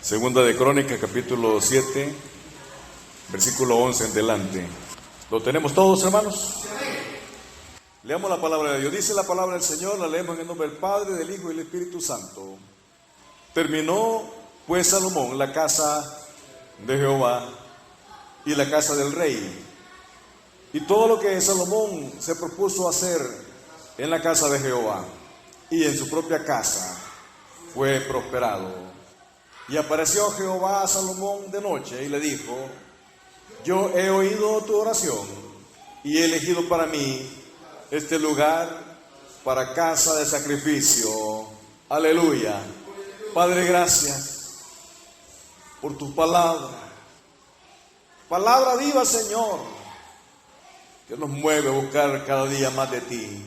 Segunda de Crónicas, capítulo 7, versículo 11 en delante. ¿Lo tenemos todos, hermanos? Leamos la palabra de Dios. Dice la palabra del Señor, la leemos en el nombre del Padre, del Hijo y del Espíritu Santo. Terminó pues Salomón la casa de Jehová y la casa del rey. Y todo lo que Salomón se propuso hacer en la casa de Jehová y en su propia casa fue prosperado. Y apareció Jehová a Salomón de noche y le dijo: yo he oído tu oración y he elegido para mí este lugar para casa de sacrificio. Aleluya. Padre, gracias por tu palabra. Palabra viva, Señor, que nos mueve a buscar cada día más de ti.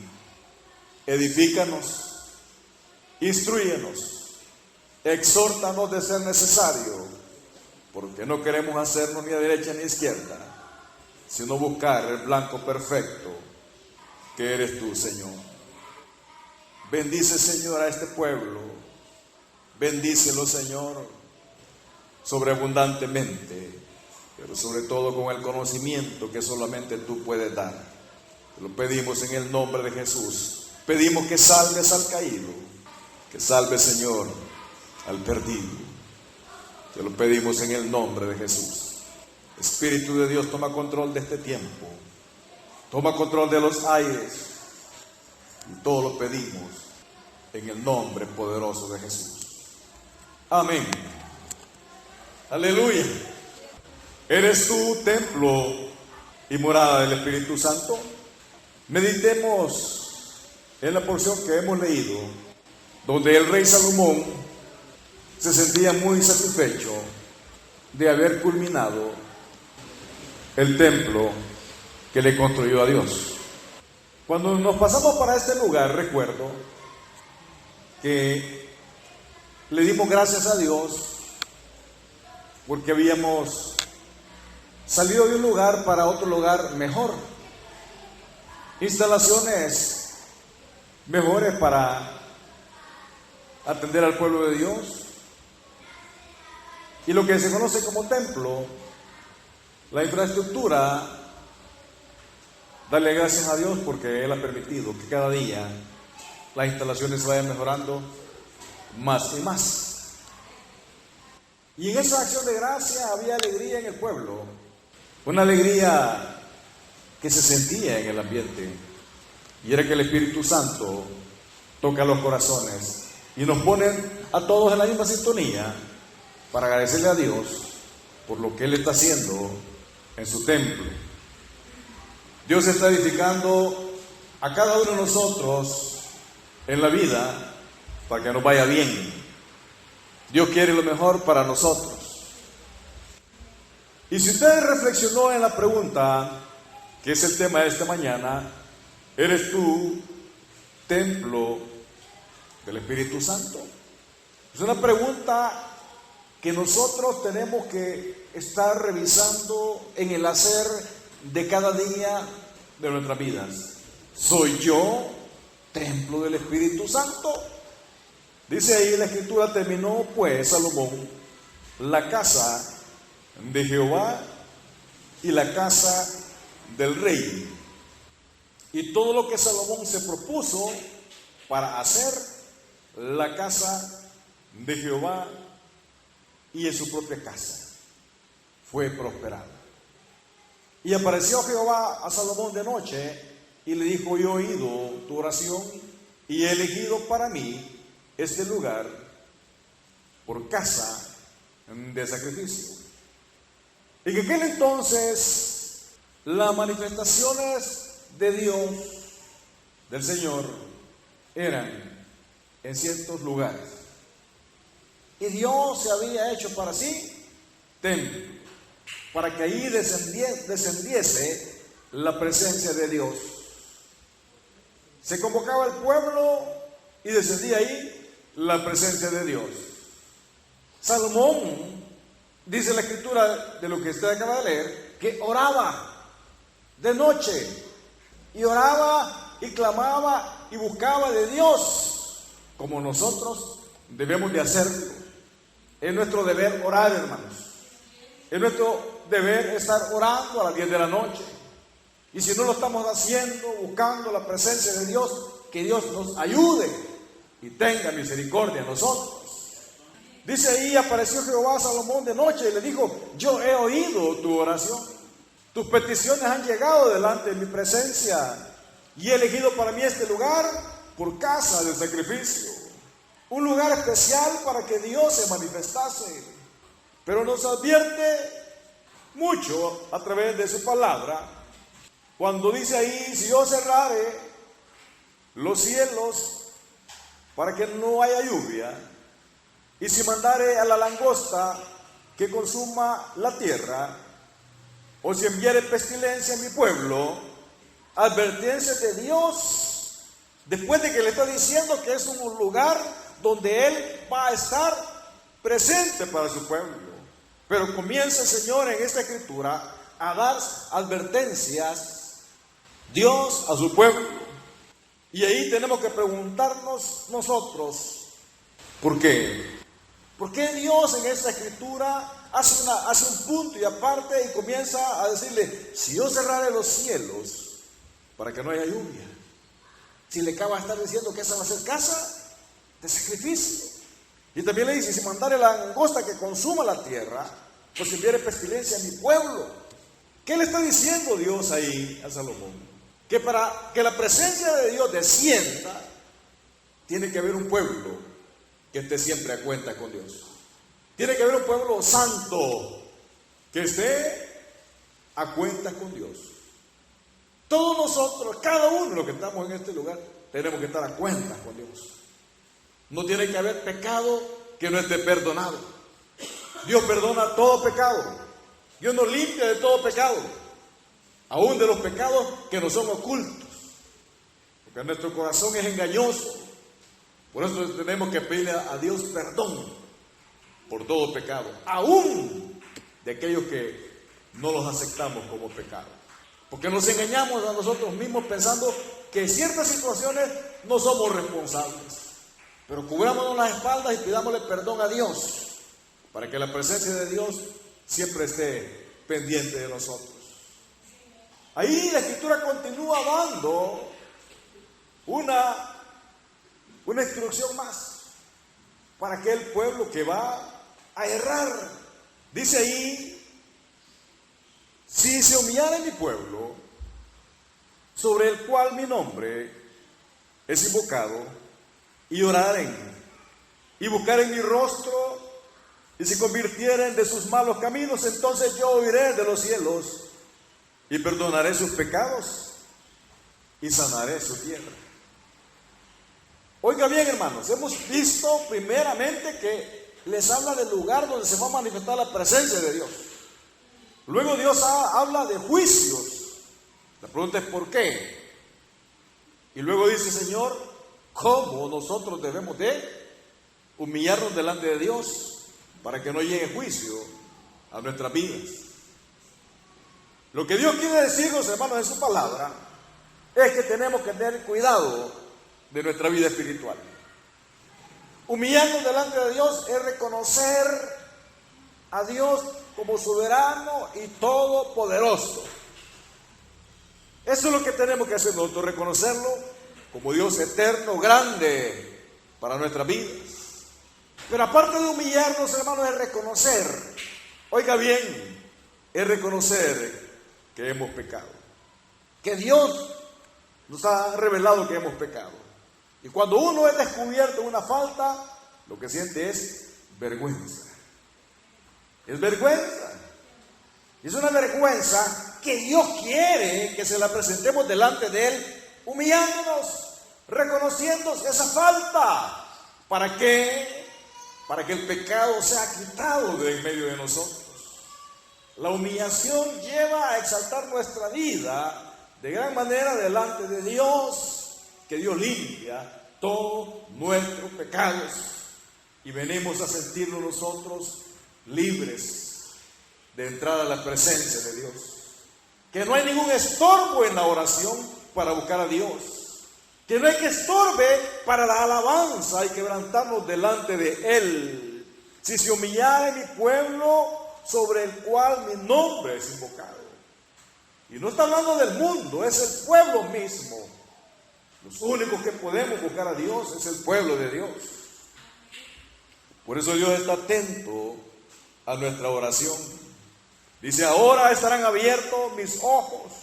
Edifícanos, instrúyenos, exhórtanos de ser necesario, porque no queremos hacernos ni a derecha ni a izquierda, sino buscar el blanco perfecto que eres tú, Señor. Bendice, Señor, a este pueblo. Bendícelo, Señor, sobreabundantemente, pero sobre todo con el conocimiento que solamente tú puedes dar. Te lo pedimos en el nombre de Jesús. Pedimos que salves al caído, que salves, Señor, al perdido. Te lo pedimos en el nombre de Jesús. Espíritu de Dios, toma control de este tiempo. Toma control de los aires. Y todo lo pedimos en el nombre poderoso de Jesús. Amén. Aleluya. ¿Eres tú templo y morada del Espíritu Santo? Meditemos en la porción que hemos leído, donde el rey Salomón se sentía muy satisfecho de haber culminado el templo que le construyó a Dios. Cuando nos pasamos para este lugar, recuerdo que le dimos gracias a Dios porque habíamos salido de un lugar para otro lugar mejor, instalaciones mejores para atender al pueblo de Dios, y lo que se conoce como templo, la infraestructura. Darle gracias a Dios porque Él ha permitido que cada día las instalaciones se vayan mejorando más y más. Y en esa acción de gracia había alegría en el pueblo, una alegría que se sentía en el ambiente, y era que el Espíritu Santo toca los corazones y nos pone a todos en la misma sintonía para agradecerle a Dios por lo que Él está haciendo en su templo. Dios está edificando a cada uno de nosotros en la vida para que nos vaya bien. Dios quiere lo mejor para nosotros. Y si usted reflexionó en la pregunta, que es el tema de esta mañana, ¿eres tú templo del Espíritu Santo? Es una pregunta que nosotros tenemos que estar revisando en el hacer de cada día de nuestras vidas. ¿Soy yo templo del Espíritu Santo? Dice ahí la Escritura: terminó pues Salomón la casa de Jehová y la casa del rey. Y todo lo que Salomón se propuso para hacer la casa de Jehová y en su propia casa fue prosperado. Y apareció Jehová a Salomón de noche y le dijo: yo he oído tu oración y he elegido para mí este lugar por casa de sacrificio. Y que en aquel entonces las manifestaciones de Dios, del Señor, eran en ciertos lugares. Y Dios se había hecho para sí templo, para que ahí descendiese la presencia de Dios. Se convocaba al pueblo y descendía ahí la presencia de Dios. Salomón, dice la Escritura de lo que usted acaba de leer, que oraba de noche, y oraba y clamaba y buscaba de Dios, como nosotros debemos de hacerlo. Es nuestro deber orar, hermanos. Es nuestro deber estar orando a las 10 de la noche. Y si no lo estamos haciendo, buscando la presencia de Dios, que Dios nos ayude y tenga misericordia de nosotros. Dice ahí, apareció Jehová a Salomón de noche y le dijo: yo he oído tu oración. Tus peticiones han llegado delante de mi presencia y he elegido para mí este lugar por casa de sacrificio. Un lugar especial para que Dios se manifestase. Pero nos advierte mucho a través de su palabra cuando dice ahí: si yo cerrare los cielos para que no haya lluvia, y si mandare a la langosta que consuma la tierra, o si enviare pestilencia a mi pueblo. Advertencia de Dios, después de que le está diciendo que es un lugar donde Él va a estar presente para su pueblo. Pero comienza el Señor en esta escritura a dar advertencias, Dios a su pueblo. Y ahí tenemos que preguntarnos nosotros, ¿por qué? ¿Por qué Dios en esta escritura hace un punto y aparte y comienza a decirle: si yo cerrare los cielos para que no haya lluvia? Si le acaba de estar diciendo que esa va a ser casa de sacrificio. Y también le dice: si mandare la langosta que consuma la tierra, pues enviare pestilencia a mi pueblo. ¿Qué le está diciendo Dios ahí a Salomón? Que para que la presencia de Dios descienda, tiene que haber un pueblo que esté siempre a cuenta con Dios. Tiene que haber un pueblo santo que esté a cuenta con Dios. Todos nosotros, cada uno de los que estamos en este lugar, tenemos que estar a cuenta con Dios. No tiene que haber pecado que no esté perdonado. Dios perdona todo pecado. Dios nos limpia de todo pecado, aún de los pecados que nos son ocultos, porque nuestro corazón es engañoso. Por eso tenemos que pedirle a Dios perdón por todo pecado, aún de aquellos que no los aceptamos como pecado. Porque nos engañamos a nosotros mismos pensando que en ciertas situaciones no somos responsables. Pero cubrámonos las espaldas y pidámosle perdón a Dios, para que la presencia de Dios siempre esté pendiente de nosotros. Ahí la escritura continúa dando una instrucción más para aquel pueblo que va a errar. Dice ahí: si se humillare mi pueblo, sobre el cual mi nombre es invocado, y oraren, y buscaren mi rostro, y se convirtieren de sus malos caminos, entonces yo oiré de los cielos, y perdonaré sus pecados, y sanaré su tierra. Oiga bien, hermanos, hemos visto primeramente que les habla del lugar donde se va a manifestar la presencia de Dios. Luego Dios habla de juicios. La pregunta es ¿por qué? Y luego dice: Señor, ¿cómo nosotros debemos de humillarnos delante de Dios para que no llegue juicio a nuestras vidas? Lo que Dios quiere decirnos, hermanos, en su palabra, es que tenemos que tener cuidado de nuestra vida espiritual. Humillarnos delante de Dios es reconocer a Dios como soberano y todopoderoso. Eso es lo que tenemos que hacer nosotros, reconocerlo como Dios eterno, grande para nuestras vidas. Pero aparte de humillarnos, hermanos, es reconocer, oiga bien, es reconocer que hemos pecado, que Dios nos ha revelado que hemos pecado. Y cuando uno es descubierto en una falta, lo que siente es vergüenza. Es vergüenza. Y es una vergüenza que Dios quiere que se la presentemos delante de Él, humillándonos, reconociendo esa falta. ¿Para qué? Para que el pecado sea quitado de en medio de nosotros. La humillación lleva a exaltar nuestra vida de gran manera delante de Dios, que Dios limpia todos nuestros pecados y venimos a sentirnos nosotros libres de entrar a la presencia de Dios. Que no hay ningún estorbo en la oración para buscar a Dios. Que no hay que estorbe para la alabanza y quebrantarnos delante de Él. si se humillare mi pueblo sobre el cual mi nombre es invocado. Y no está hablando del mundo, es el pueblo mismo. Los únicos que podemos buscar a Dios es el pueblo de Dios. Por eso Dios está atento a nuestra oración. Dice, ahora estarán abiertos mis ojos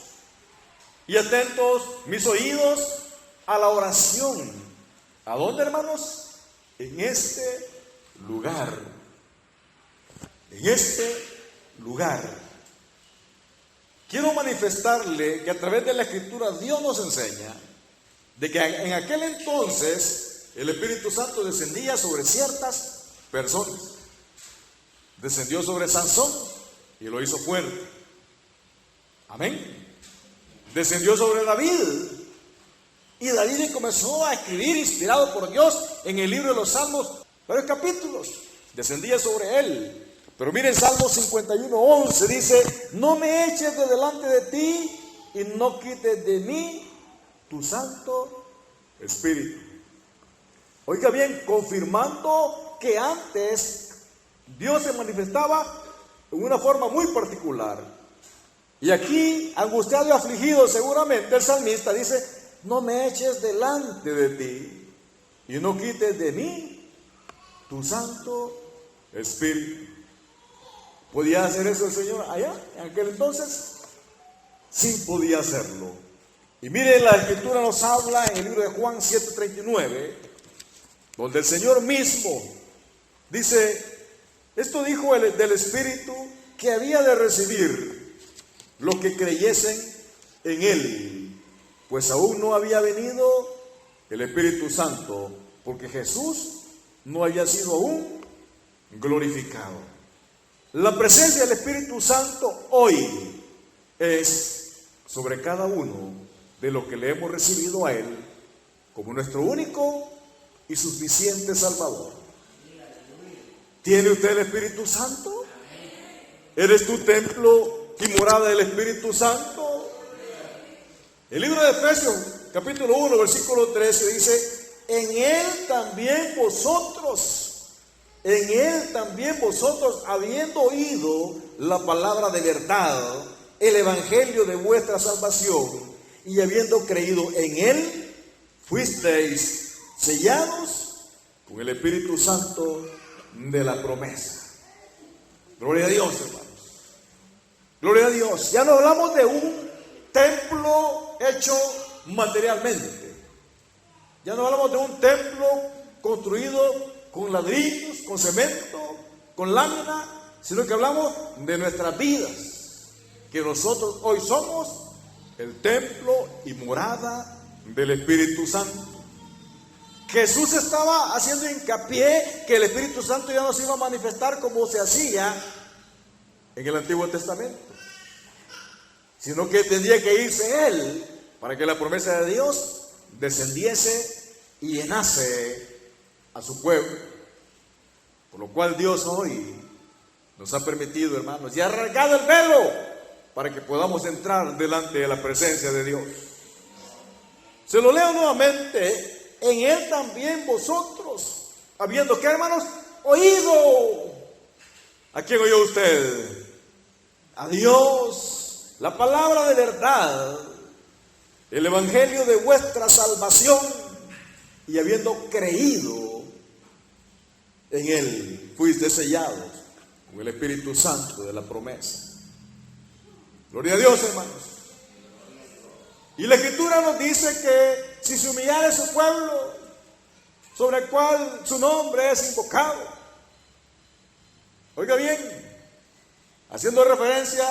y atentos mis oídos a la oración. ¿A dónde, hermanos? En este lugar. En este lugar. Quiero manifestarle que a través de la Escritura Dios nos enseña de que en aquel entonces el Espíritu Santo descendía sobre ciertas personas. Descendió sobre Sansón y lo hizo fuerte. Amén. Descendió sobre David y David comenzó a escribir, inspirado por Dios, en el libro de los Salmos, varios capítulos. Descendía sobre él. Pero miren, Salmo 51:11 dice, no me eches de delante de ti y no quites de mí tu Santo Espíritu. Oiga bien, confirmando que antes Dios se manifestaba en una forma muy particular. Y aquí, angustiado y afligido, seguramente el salmista dice, no me eches delante de ti y no quites de mí tu Santo Espíritu. ¿Podía hacer eso el Señor allá, en aquel entonces? Sí, podía hacerlo. Y mire, la Escritura nos habla en el libro de Juan 7:39, donde el Señor mismo dice, esto dijo del Espíritu que había de recibir los que creyesen en Él, pues aún no había venido el Espíritu Santo, porque Jesús no había sido aún glorificado. La presencia del Espíritu Santo hoy es sobre cada uno de los que le hemos recibido a Él como nuestro único y suficiente Salvador. ¿Tiene usted el Espíritu Santo? ¿Eres tu templo y morada del Espíritu Santo? El libro de Efesios, capítulo 1, versículo 13 dice, en Él también vosotros, habiendo oído la palabra de verdad, el evangelio de vuestra salvación, y habiendo creído en Él, fuisteis sellados con el Espíritu Santo de la promesa. Gloria a Dios, hermanos. Gloria a Dios. Ya no hablamos de un templo hecho materialmente. Ya no hablamos de un templo construido con ladrillos, con cemento, con lámina, sino que hablamos de nuestras vidas, que nosotros hoy somos el templo y morada del Espíritu Santo. Jesús estaba haciendo hincapié que el Espíritu Santo ya no se iba a manifestar como se hacía en el Antiguo Testamento, sino que tendría que irse Él para que la promesa de Dios descendiese y llenase a su pueblo. Por lo cual Dios hoy nos ha permitido, hermanos, y ha rasgado el velo para que podamos entrar delante de la presencia de Dios. Se lo leo nuevamente. En Él también vosotros, habiendo, ¿qué, hermanos? Oído. ¿A quién oyó usted? A Dios. La palabra de verdad, el evangelio de vuestra salvación, y habiendo creído en Él, fuiste sellados con el Espíritu Santo de la promesa. Gloria a Dios, hermanos. Y la Escritura nos dice que si se humillare su pueblo, sobre el cual su nombre es invocado. Oiga bien, haciendo referencia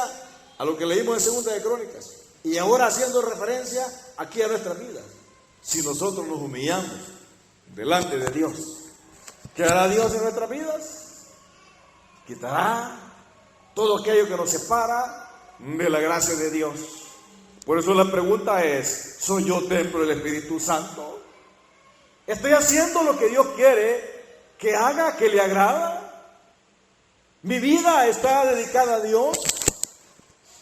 a lo que leímos en Segunda de Crónicas, y ahora haciendo referencia aquí a nuestras vidas. Si nosotros nos humillamos delante de Dios, ¿qué hará Dios en nuestras vidas? Quitará todo aquello que nos separa de la gracia de Dios. Por eso la pregunta es, ¿soy yo templo del Espíritu Santo? ¿Estoy haciendo lo que Dios quiere que haga, que le agrada? ¿Mi vida está dedicada a Dios?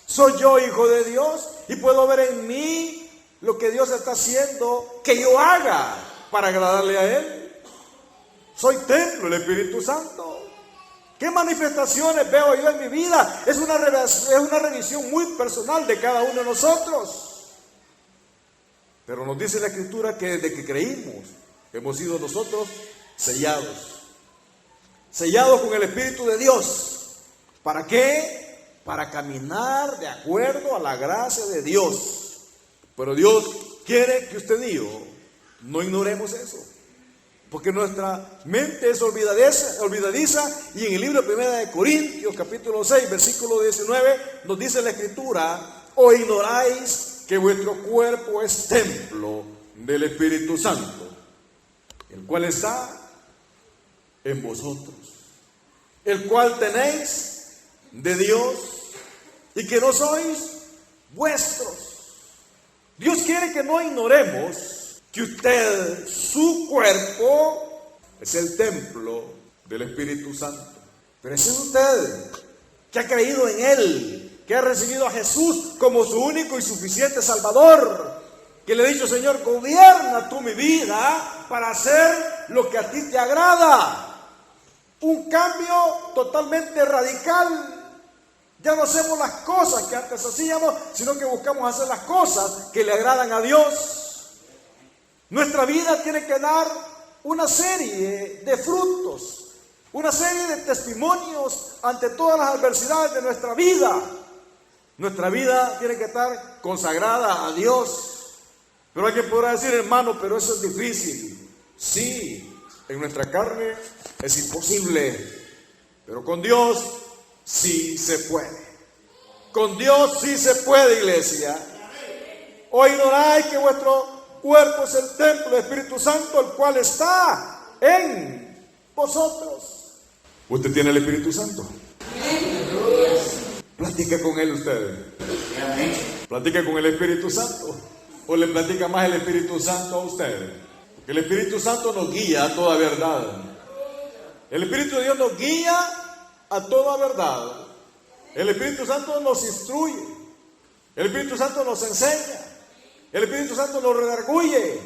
¿Soy yo hijo de Dios? ¿Y puedo ver en mí lo que Dios está haciendo que yo haga para agradarle a Él? ¿Soy templo del Espíritu Santo? ¿Qué manifestaciones veo yo en mi vida? Es una revisión muy personal de cada uno de nosotros. Pero nos dice la Escritura que desde que creímos, hemos sido nosotros sellados con el Espíritu de Dios. ¿Para qué? Para caminar de acuerdo a la gracia de Dios. Pero Dios quiere que usted y yo no ignoremos eso. Porque nuestra mente es olvidadiza, y en el libro de 1 de Corintios, capítulo 6, versículo 19, nos dice la Escritura: ¿o ignoráis que vuestro cuerpo es templo del Espíritu Santo, el cual está en vosotros, el cual tenéis de Dios, y que no sois vuestros? Dios quiere que no ignoremos que usted, su cuerpo, es el templo del Espíritu Santo. Pero ese es usted, que ha creído en Él, que ha recibido a Jesús como su único y suficiente Salvador, que le ha dicho: Señor, gobierna tú mi vida para hacer lo que a ti te agrada. Un cambio totalmente radical. Ya no hacemos las cosas que antes hacíamos, sino que buscamos hacer las cosas que le agradan a Dios. Nuestra vida tiene que dar una serie de frutos, una serie de testimonios ante todas las adversidades de nuestra vida. Nuestra vida tiene que estar consagrada a Dios. Pero alguien podrá decir: hermano, pero eso es difícil. Sí, en nuestra carne es imposible, pero con Dios sí se puede. Con Dios sí se puede, iglesia. ¿O ignoráis que vuestro cuerpo es el templo del Espíritu Santo, el cual está en vosotros? ¿Usted tiene el Espíritu Santo? ¿Platica con Él usted? ¿Platica con el Espíritu Santo? ¿O le platica más el Espíritu Santo a usted? Porque el Espíritu Santo nos guía a toda verdad. El Espíritu de Dios nos guía a toda verdad. El Espíritu Santo nos instruye. El Espíritu Santo nos enseña. El Espíritu Santo nos redarguye.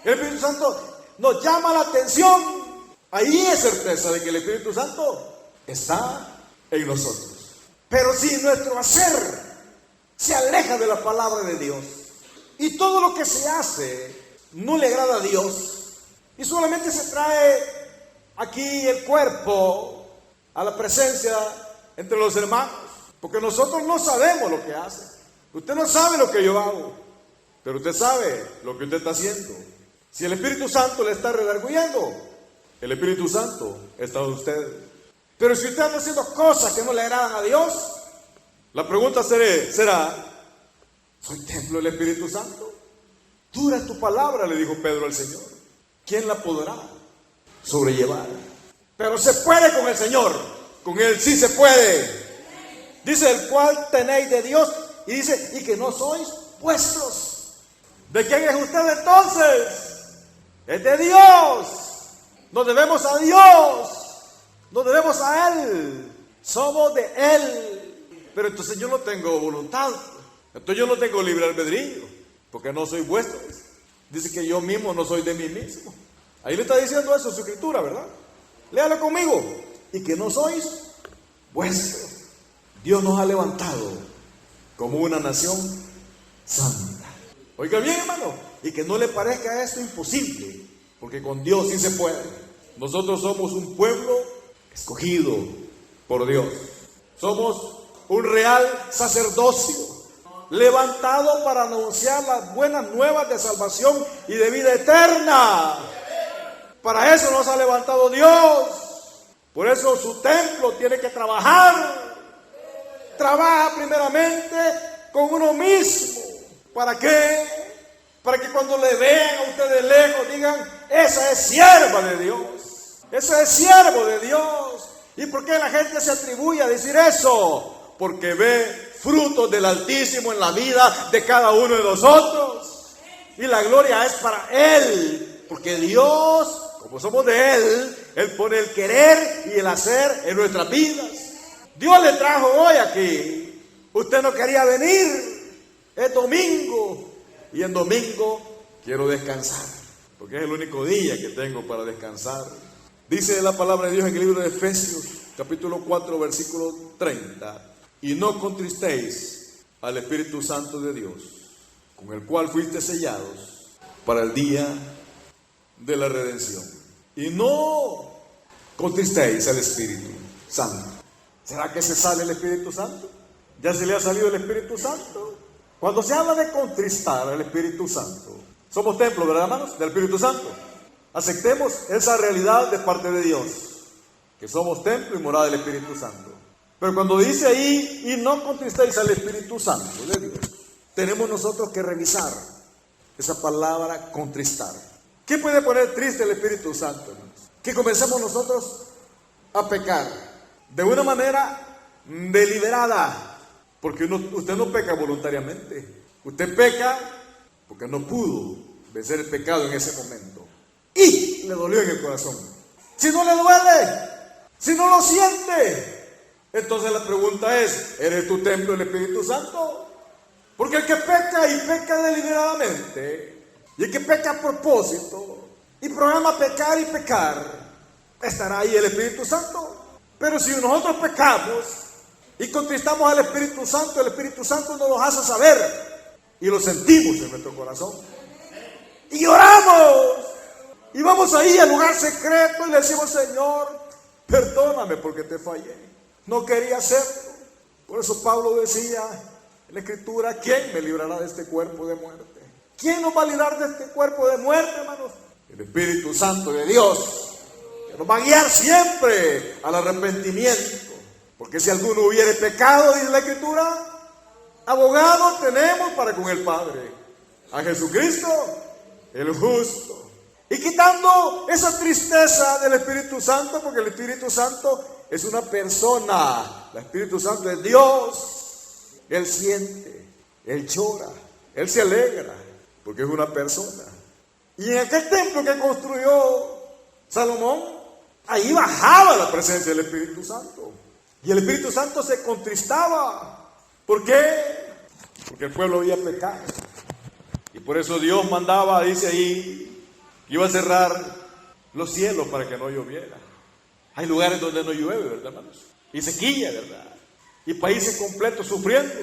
El Espíritu Santo nos llama la atención. Ahí es certeza de que el Espíritu Santo está en nosotros. Pero si nuestro hacer se aleja de la palabra de Dios y todo lo que se hace no le agrada a Dios, y solamente se trae aquí el cuerpo a la presencia entre los hermanos, porque nosotros no sabemos lo que hace. Usted no sabe lo que yo hago, pero usted sabe lo que usted está haciendo. Si el Espíritu Santo le está redarguyendo, el Espíritu Santo está en usted. Pero si usted anda haciendo cosas que no le agradan a Dios, la pregunta será: ¿soy templo del Espíritu Santo? Dura tu palabra, le dijo Pedro al Señor. ¿Quién la podrá sobrellevar? Pero se puede con el Señor. Con Él sí se puede. Dice: el cual tenéis de Dios. Y dice: y que no sois vuestros. ¿De quién es usted entonces? Es de Dios. Nos debemos a Dios. Nos debemos a Él. Somos de Él. Pero entonces yo no tengo voluntad. Entonces yo no tengo libre albedrío, porque no soy vuestro. Dice que yo mismo no soy de mí mismo. Ahí le está diciendo eso en su escritura, ¿verdad? Léalo conmigo. Y que no sois vuestros. Dios nos ha levantado como una nación santa. Oiga bien, hermano, y que no le parezca esto imposible, porque con Dios sí se puede. Nosotros somos un pueblo escogido por Dios. Somos un real sacerdocio, levantado para anunciar las buenas nuevas de salvación y de vida eterna. Para eso nos ha levantado Dios. Por eso su templo tiene que trabajar. Trabaja primeramente con uno mismo. ¿Para qué? Para que cuando le vean a usted de lejos digan: esa es sierva de Dios. Ese es siervo de Dios. ¿Y por qué la gente se atribuye a decir eso? Porque ve frutos del Altísimo en la vida de cada uno de nosotros. Y la gloria es para Él. Porque Dios, como somos de Él, Él pone el querer y el hacer en nuestras vidas. Dios le trajo hoy aquí. Usted no quería venir. Es domingo. Y en domingo quiero descansar. Porque es el único día que tengo para descansar. Dice la palabra de Dios en el libro de Efesios, capítulo 4, versículo 30. Y no contristéis al Espíritu Santo de Dios, con el cual fuiste sellados para el día de la redención. Y no contristéis al Espíritu Santo. ¿Será que se sale el Espíritu Santo? ¿Ya se le ha salido el Espíritu Santo? Cuando se habla de contristar al Espíritu Santo, somos templo, ¿verdad, hermanos? Del Espíritu Santo. Aceptemos esa realidad de parte de Dios, que somos templo y morada del Espíritu Santo. Pero cuando dice ahí, y no contristéis al Espíritu Santo de Dios, tenemos nosotros que revisar esa palabra contristar. ¿Qué puede poner triste el Espíritu Santo, hermanos? Que comencemos nosotros a pecar de una manera deliberada, porque usted no peca voluntariamente. Usted peca porque no pudo vencer el pecado en ese momento y le dolió en el corazón. Si no le duele, si no lo siente, entonces la pregunta es, ¿eres tu templo del Espíritu Santo? Porque el que peca y peca deliberadamente, y el que peca a propósito y programa pecar y pecar, ¿estará ahí el Espíritu Santo? Pero si nosotros pecamos y contristamos al Espíritu Santo, el Espíritu Santo nos lo hace saber y lo sentimos en nuestro corazón. Y oramos y vamos ahí al lugar secreto y le decimos, Señor, perdóname porque te fallé. No quería hacerlo. Por eso Pablo decía en la Escritura, ¿quién me librará de este cuerpo de muerte? ¿Quién nos va a librar de este cuerpo de muerte, hermanos? El Espíritu Santo de Dios, que nos va a guiar siempre al arrepentimiento. Porque si alguno hubiere pecado, dice la Escritura, abogado tenemos para con el Padre, a Jesucristo, el justo. Y quitando esa tristeza del Espíritu Santo, porque el Espíritu Santo es una persona, el Espíritu Santo es Dios. Él siente, Él llora, Él se alegra, porque es una persona. Y en aquel templo que construyó Salomón, ahí bajaba la presencia del Espíritu Santo. Y el Espíritu Santo se contristaba. ¿Por qué? Porque el pueblo había pecado. Y por eso Dios mandaba, dice ahí, que iba a cerrar los cielos para que no lloviera. Hay lugares donde no llueve, ¿verdad, hermanos? Y sequía, ¿verdad? Y países completos sufriendo,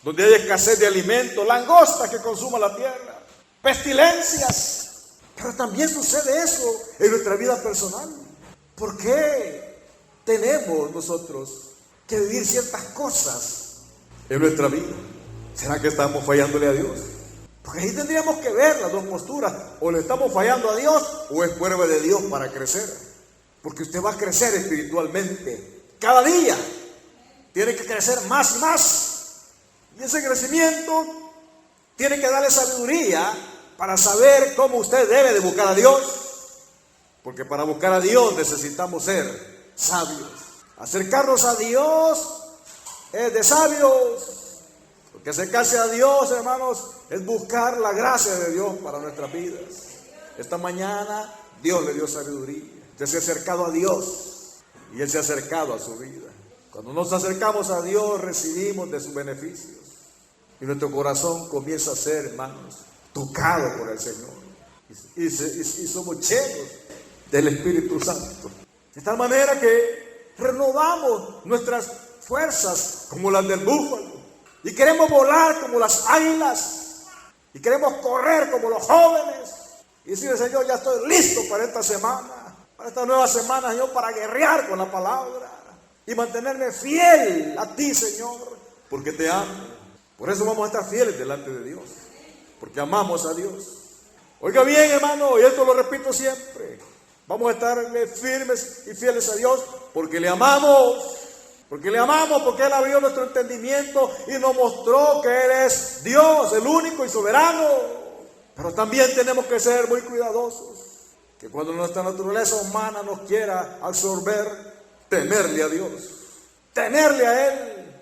donde hay escasez de alimentos, langostas que consuma la tierra, pestilencias. Pero también sucede eso en nuestra vida personal. ¿Por qué tenemos nosotros que vivir ciertas cosas en nuestra vida? ¿Será que estamos fallándole a Dios? Porque ahí tendríamos que ver las dos posturas. O le estamos fallando a Dios o es prueba de Dios para crecer. Porque usted va a crecer espiritualmente. Cada día tiene que crecer más y más. Y ese crecimiento tiene que darle sabiduría para saber cómo usted debe de buscar a Dios. Porque para buscar a Dios necesitamos ser sabios. Acercarnos a Dios es de sabios. Porque acercarse a Dios, hermanos, es buscar la gracia de Dios para nuestras vidas. Esta mañana Dios le dio sabiduría. Usted se ha acercado a Dios y Él se ha acercado a su vida. Cuando nos acercamos a Dios, recibimos de sus beneficios. Y nuestro corazón comienza a ser, hermanos, tocado por el Señor. Y somos llenos del Espíritu Santo. De tal manera que renovamos nuestras fuerzas como las del búfalo. Y queremos volar como las águilas. Y queremos correr como los jóvenes. Y decirle, Señor, ya estoy listo para esta semana. Para esta nueva semana, Señor, para guerrear con la palabra. Y mantenerme fiel a ti, Señor. Porque te amo. Por eso vamos a estar fieles delante de Dios. Porque amamos a Dios. Oiga bien, hermano, y esto lo repito siempre. Vamos a estar firmes y fieles a Dios porque le amamos. Porque le amamos, porque Él abrió nuestro entendimiento y nos mostró que Él es Dios, el único y soberano. Pero también tenemos que ser muy cuidadosos. Que cuando nuestra naturaleza humana nos quiera absorber, temerle a Dios. Temerle a Él.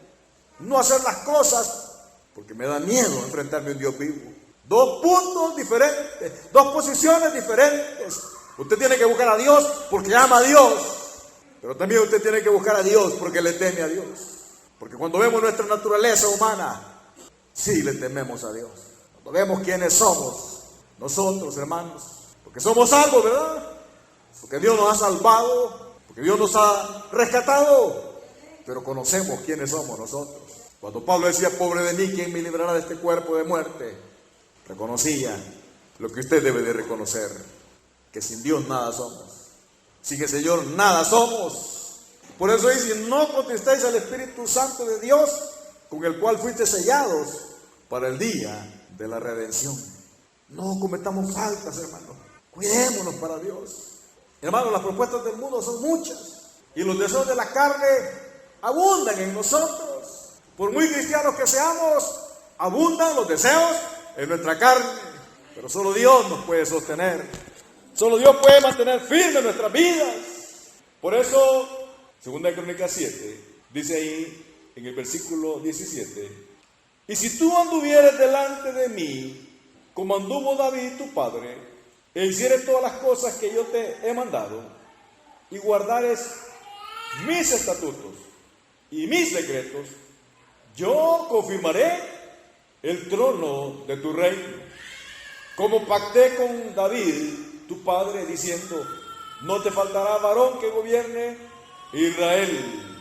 No hacer las cosas porque me da miedo enfrentarme a un Dios vivo. Dos puntos diferentes, dos posiciones diferentes. Usted tiene que buscar a Dios porque ama a Dios. Pero también usted tiene que buscar a Dios porque le teme a Dios. Porque cuando vemos nuestra naturaleza humana, sí le tememos a Dios. Cuando vemos quiénes somos, nosotros, hermanos, porque somos salvos, ¿verdad? Porque Dios nos ha salvado, porque Dios nos ha rescatado, pero conocemos quiénes somos nosotros. Cuando Pablo decía, pobre de mí, ¿quién me librará de este cuerpo de muerte? Reconocía lo que usted debe de reconocer, que sin Dios nada somos, sin el Señor nada somos. Por eso dice, no contestéis al Espíritu Santo de Dios, con el cual fuiste sellados para el día de la redención. No cometamos faltas, hermanos. Cuidémonos para Dios. Hermanos, las propuestas del mundo son muchas y los deseos de la carne abundan en nosotros. Por muy cristianos que seamos, abundan los deseos en nuestra carne. Pero solo Dios nos puede sostener. Solo Dios puede mantener firmes nuestras vidas. Por eso, 2 Crónicas 7, dice ahí en el versículo 17, y si tú anduvieres delante de mí, como anduvo David tu padre, e hicieres todas las cosas que yo te he mandado, y guardares mis estatutos y mis decretos, yo confirmaré el trono de tu reino, como pacté con David tu padre, diciendo, no te faltará varón que gobierne Israel.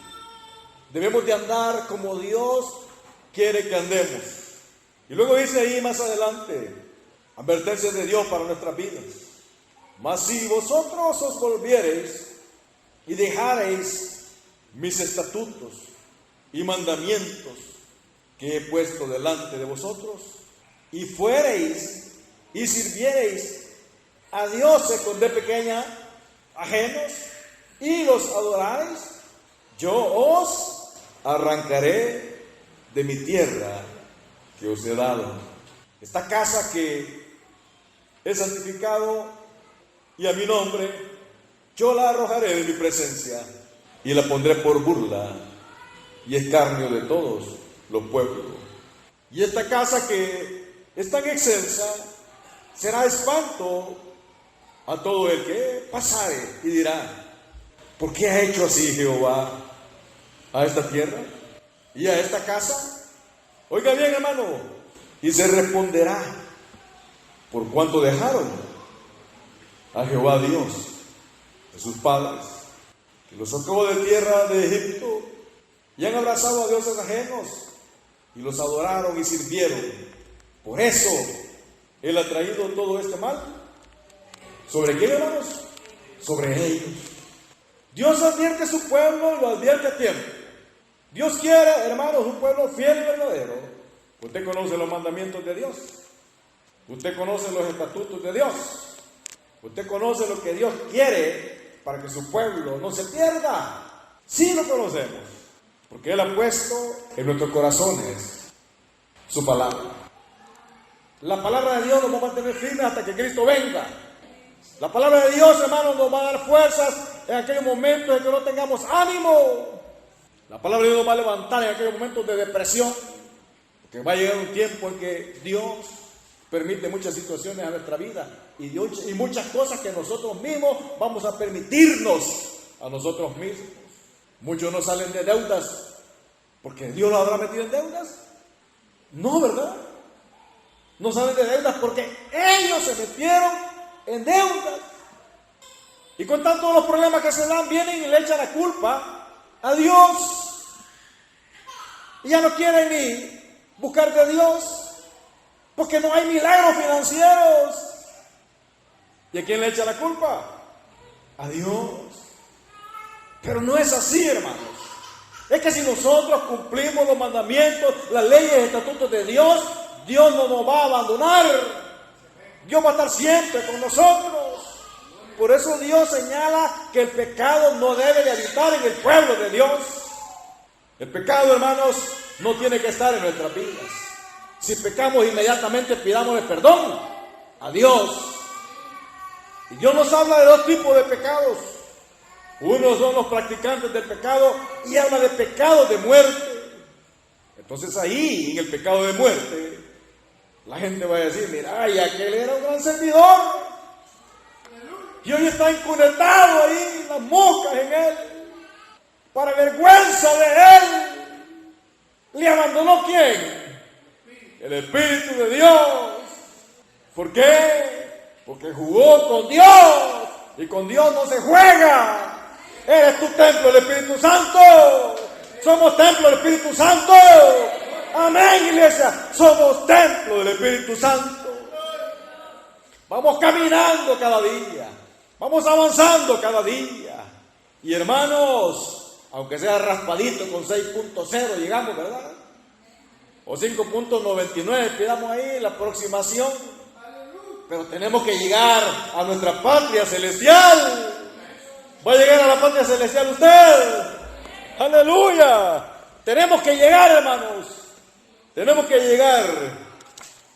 Debemos de andar como Dios quiere que andemos. Y luego dice ahí más adelante, advertencia de Dios para nuestras vidas. Mas si vosotros os volviereis y dejareis mis estatutos y mandamientos que he puesto delante de vosotros, y fuereis y sirviereis a dioses con D pequeña ajenos, y los adorareis, yo os arrancaré de mi tierra que os he dado. Esta casa que he santificado y a mi nombre, yo la arrojaré de mi presencia y la pondré por burla y escarnio de todos los pueblos. Y esta casa que es tan excelsa será espanto a todo el que pasare y dirá, ¿por qué ha hecho así Jehová a esta tierra y a esta casa? Oiga bien, hermano, y se responderá, por cuanto dejaron a Jehová Dios de sus padres, que los sacó de tierra de Egipto, y han abrazado a dioses ajenos, y los adoraron y sirvieron. Por eso Él ha traído todo este mal. ¿Sobre quién, hermanos? Sobre ellos. Dios advierte a su pueblo y lo advierte a tiempo. Dios quiere, hermanos, un pueblo fiel y verdadero. Usted conoce los mandamientos de Dios. Usted conoce los estatutos de Dios. Usted conoce lo que Dios quiere para que su pueblo no se pierda. Sí lo conocemos, porque Él ha puesto en nuestros corazones su palabra. La palabra de Dios nos va a mantener firmes hasta que Cristo venga. La palabra de Dios, hermanos, nos va a dar fuerzas en aquellos momentos en que no tengamos ánimo. La palabra de Dios nos va a levantar en aquellos momentos de depresión, porque va a llegar un tiempo en que Dios permite muchas situaciones a nuestra vida y muchas cosas que nosotros mismos vamos a permitirnos a nosotros mismos. Muchos no salen de deudas porque Dios los habrá metido en deudas. No, ¿verdad? No salen de deudas porque ellos se metieron en deudas. Y con tantos los problemas que se dan, vienen y le echan la culpa a Dios. Y ya no quieren ni buscar de Dios, porque no hay milagros financieros. ¿Y a quién le echa la culpa? A Dios. Pero no es así, hermanos. Es que si nosotros cumplimos los mandamientos, las leyes y estatutos de Dios, Dios no nos va a abandonar. Dios va a estar siempre con nosotros. Por eso Dios señala que el pecado no debe de habitar en el pueblo de Dios. El pecado, hermanos, no tiene que estar en nuestras vidas. Si pecamos, inmediatamente pidámosle perdón a Dios. Y Dios nos habla de dos tipos de pecados. Unos son los practicantes del pecado y habla de pecados de muerte. Entonces ahí, en el pecado de muerte, la gente va a decir, mira, y aquel era un gran servidor. Y hoy está incunetado ahí, las moscas en él. Para vergüenza de él, ¿le abandonó quién? El Espíritu de Dios. ¿Por qué? Porque jugó con Dios. Y con Dios no se juega. Eres tu templo del Espíritu Santo. Somos templo del Espíritu Santo. Amén, iglesia. Somos templo del Espíritu Santo. Vamos caminando cada día. Vamos avanzando cada día. Y hermanos, aunque sea raspadito con 6.0 llegamos, ¿verdad? O 5.99, pidamos ahí la aproximación. Pero tenemos que llegar a nuestra patria celestial. ¿Va a llegar a la patria celestial usted? ¡Aleluya! Tenemos que llegar, hermanos. Tenemos que llegar.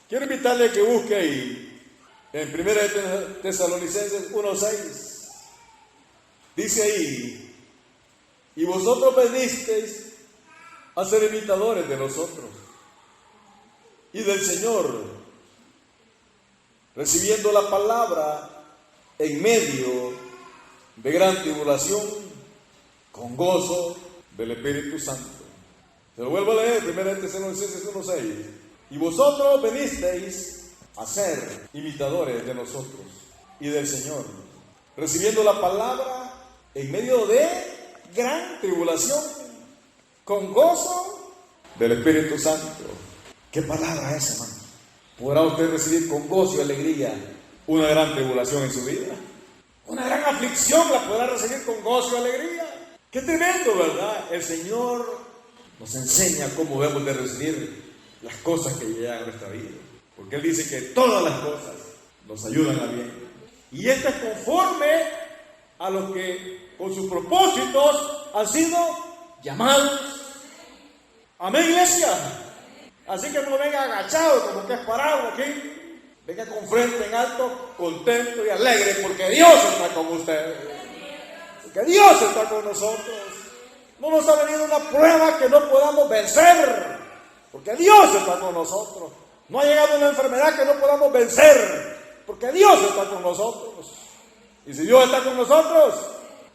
Quiero invitarle a que busque ahí en 1 Tesalonicenses 1:6. Dice ahí: y vosotros venisteis a ser imitadores de nosotros y del Señor, recibiendo la palabra en medio de gran tribulación, con gozo del Espíritu Santo. Se lo vuelvo a leer, 1 Tesalonicenses 1:6. Y vosotros venisteis a ser imitadores de nosotros y del Señor, recibiendo la palabra en medio de gran tribulación, con gozo del Espíritu Santo. ¿Qué palabra es, hermano? ¿Podrá usted recibir con gozo y alegría una gran tribulación en su vida? Una gran aflicción la podrá recibir con gozo y alegría. Qué tremendo, ¿verdad? El Señor nos enseña cómo debemos de recibir las cosas que llegan a nuestra vida. Porque Él dice que todas las cosas nos ayudan a bien. Y esto es conforme a los que con sus propósitos han sido llamados. Amén, iglesia. Así que no venga agachado como que es parado aquí. Venga con frente en alto, contento y alegre, porque Dios está con usted. Porque Dios está con nosotros. No nos ha venido una prueba que no podamos vencer, porque Dios está con nosotros. No ha llegado una enfermedad que no podamos vencer, porque Dios está con nosotros. Y si Dios está con nosotros,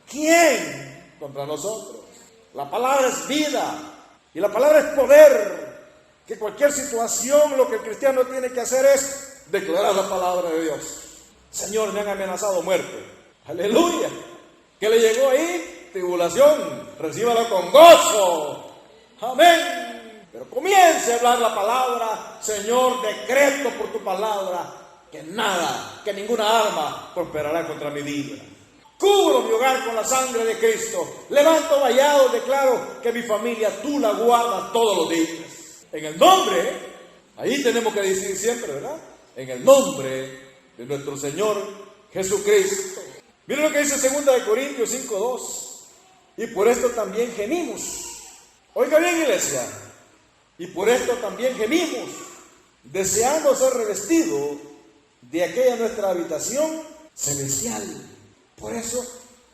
¿quién contra nosotros? La palabra es vida y la palabra es poder. Que cualquier situación, lo que el cristiano tiene que hacer es declarar la palabra de Dios. Señor, me han amenazado muerte. Aleluya. ¿Qué le llegó ahí? Tribulación. Recíbala con gozo. Amén. Pero comience a hablar la palabra. Señor, decreto por tu palabra que nada, que ninguna arma prosperará contra mi vida. Cubro mi hogar con la sangre de Cristo. Levanto vallado, declaro que mi familia tú la guardas todos los días. En el nombre, ahí tenemos que decir siempre, ¿verdad? En el nombre de nuestro Señor Jesucristo. Miren lo que dice 2 Corintios 5:2. Y por esto también gemimos. Oiga bien, iglesia. Y por esto también gemimos, deseando ser revestidos de aquella nuestra habitación celestial. Por eso,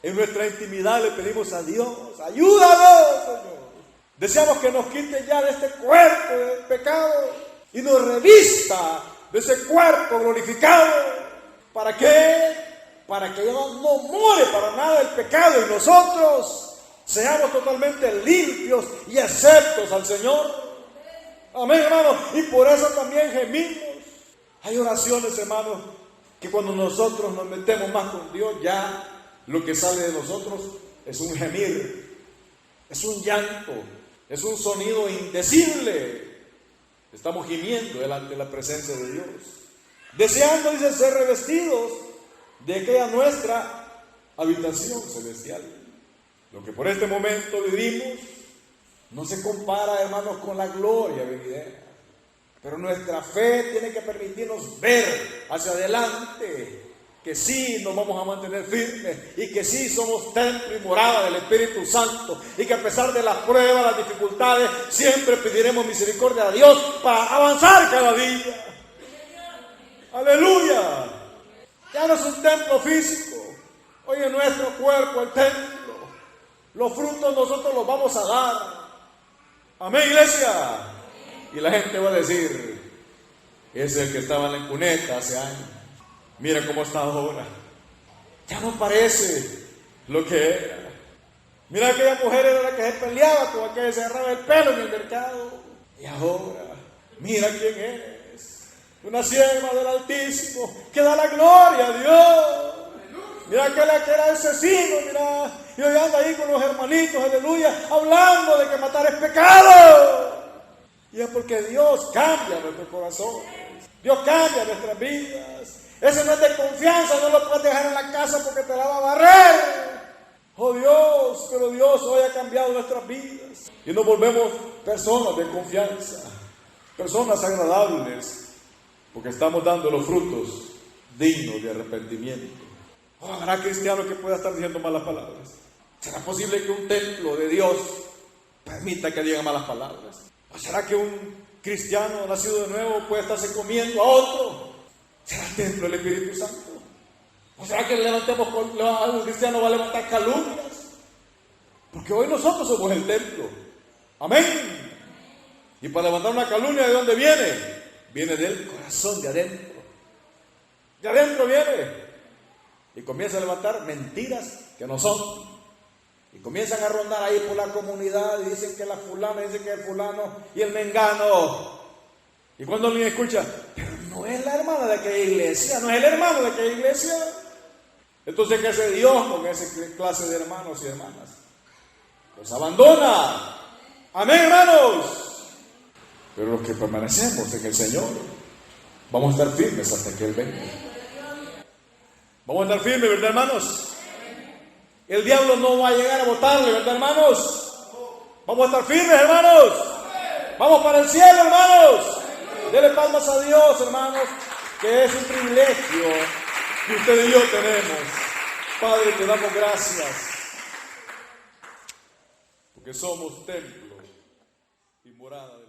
en nuestra intimidad le pedimos a Dios: ayúdanos, Señor. Deseamos que nos quite ya de este cuerpo del pecado y nos revista de ese cuerpo glorificado. ¿Para qué? Para que ya no more para nada el pecado y nosotros seamos totalmente limpios y aceptos al Señor. Amén, hermanos. Y por eso también gemimos. Hay oraciones, hermanos, que cuando nosotros nos metemos más con Dios, ya lo que sale de nosotros es un gemir, es un llanto. Es un sonido indecible. Estamos gimiendo delante de la presencia de Dios. Deseando, dice, ser revestidos de aquella nuestra habitación celestial. Lo que por este momento vivimos no se compara, hermanos, con la gloria venidera. Pero nuestra fe tiene que permitirnos ver hacia adelante. Que sí nos vamos a mantener firmes y que sí somos templo y morada del Espíritu Santo y que a pesar de las pruebas, las dificultades, siempre pediremos misericordia a Dios para avanzar cada día. Aleluya. Ya no es un templo físico, hoy es nuestro cuerpo el templo. Los frutos nosotros los vamos a dar. Amén, iglesia. Y la gente va a decir: es el que estaba en la cuneta hace años. Mira cómo está ahora. Ya no parece lo que era. Mira, aquella mujer era la que se peleaba con aquella que se agarraba el pelo en el mercado. Y ahora, mira quién es. Una sierva del Altísimo que da la gloria a Dios. Mira aquella que era asesino, mira. Y hoy anda ahí con los hermanitos, aleluya, hablando de que matar es pecado. Y es porque Dios cambia nuestro corazón. Dios cambia nuestras vidas. Ese no es de confianza, no lo puedes dejar en la casa porque te la va a barrer. Oh Dios, pero Dios hoy ha cambiado nuestras vidas. Y nos volvemos personas de confianza, personas agradables, porque estamos dando los frutos dignos de arrepentimiento. Oh, ¿habrá cristiano que pueda estar diciendo malas palabras? ¿Será posible que un templo de Dios permita que diga malas palabras? ¿O será que un cristiano nacido de nuevo puede estarse comiendo a otro? ¿Será el templo del Espíritu Santo? ¿O será que a un cristiano va a levantar calumnias? Porque hoy nosotros somos el templo. Amén. Y para levantar una calumnia, ¿de dónde viene? Viene del corazón de adentro. De adentro viene. Y comienza a levantar mentiras que no son. Y comienzan a rondar ahí por la comunidad y dicen que la fulana, dicen que el fulano y el mengano. Y cuando alguien escucha, pero no es la hermana de aquella iglesia, no es el hermano de aquella iglesia. Entonces, ¿qué hace Dios con esa clase de hermanos y hermanas? Los abandona. Amén, hermanos. Pero los que permanecemos en el Señor, vamos a estar firmes hasta que Él venga. Vamos a estar firmes, ¿verdad, hermanos? El diablo no va a llegar a botarle, ¿verdad, hermanos? Vamos a estar firmes, hermanos. Vamos para el cielo, hermanos. Denle palmas a Dios, hermanos, que es un privilegio que usted y yo tenemos. Padre, te damos gracias, porque somos templo y morada.